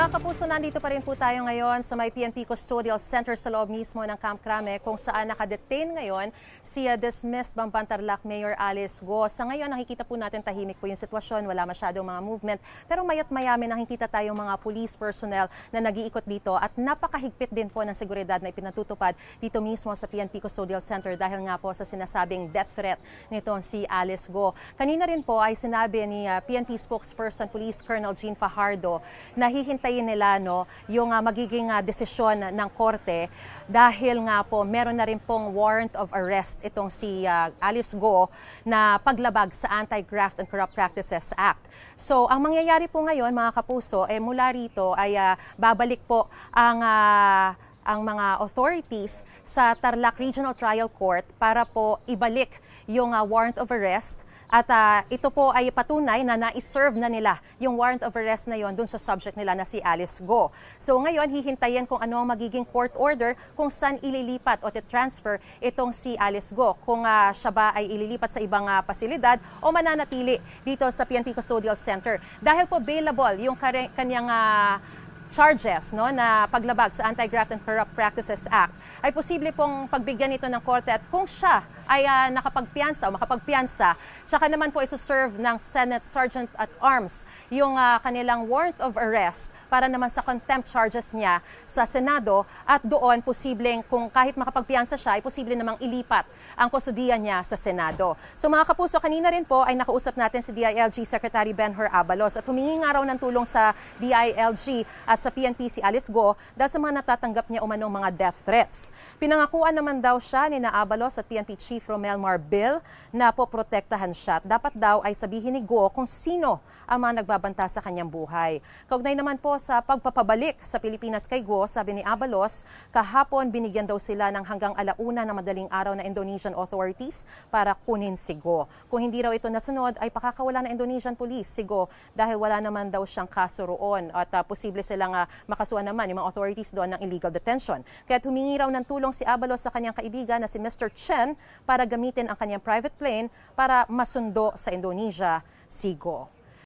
Mga kapuso, nandito pa rin po tayo ngayon sa may PNP Custodial Center sa loob mismo ng Camp Crame kung saan nakadetain ngayon si dismissed Bamban Tarlac Mayor Alice Go. Sa ngayon, nakikita po natin tahimik po yung sitwasyon, wala masyadong mga movement. Pero mayat mayami nakikita tayong mga police personnel na nag-iikot dito at napakahigpit din po ng seguridad na ipinatutupad dito mismo sa PNP Custodial Center dahil nga po sa sinasabing death threat nitong si Alice Go. Kanina rin po ay sinabi ni PNP spokesperson Police Colonel Jean Fajardo na hihintayin nila yung magiging desisyon ng korte dahil nga po meron na rin pong warrant of arrest itong si Alice Go na paglabag sa Anti-Graft and Corrupt Practices Act. So ang mangyayari po ngayon mga kapuso mula rito ay babalik po ang mga authorities sa Tarlac Regional Trial Court para po ibalik yung warrant of arrest at ito po ay patunay na na-serve na nila yung warrant of arrest na yon dun sa subject nila na si Alice Go. So ngayon hihintayin kung ano ang magiging court order kung saan ililipat o transfer itong si Alice Go. Kung siya ba ay ililipat sa ibang pasilidad o mananatili dito sa PNP Custodial Center. Dahil po bailable yung kanyang charges na paglabag sa Anti-Graft and Corrupt Practices Act, ay posible pong pagbigyan ito ng korte at kung siya ay nakapagpiyansa o makapagpiyansa, saka naman po isuserve ng Senate Sergeant at Arms yung kanilang warrant of arrest para naman sa contempt charges niya sa Senado at doon posibleng kung kahit makapagpiyansa siya, ay posible namang ilipat ang kustudiya niya sa Senado. So mga kapuso, kanina rin po ay nakausap natin si DILG Secretary Benhur Abalos at humingi nga raw ng tulong sa DILG at sa PNP si Alice Go dahil sa mga natatanggap niya umanong mga death threats. Pinangakuan naman daw siya ni Abalos at PNP Chief Romel Marbil na poprotektahan siya. Dapat daw ay sabihin ni Go kung sino ang mga nagbabanta sa kanyang buhay. Kaugnay naman po sa pagpapabalik sa Pilipinas kay Go, sabi ni Abalos, kahapon binigyan daw sila ng hanggang alauna na madaling araw na Indonesian authorities para kunin si Go. Kung hindi raw ito nasunod, ay pakakawala ng Indonesian police si Go dahil wala naman daw siyang kaso roon at posible silang makasuhan naman yung mga authorities doon ng illegal detention. Kaya humingi raw ng tulong si Abalos sa kanyang kaibigan na si Mr. Chen para gamitin ang kanyang private plane para masundo sa Indonesia si Go.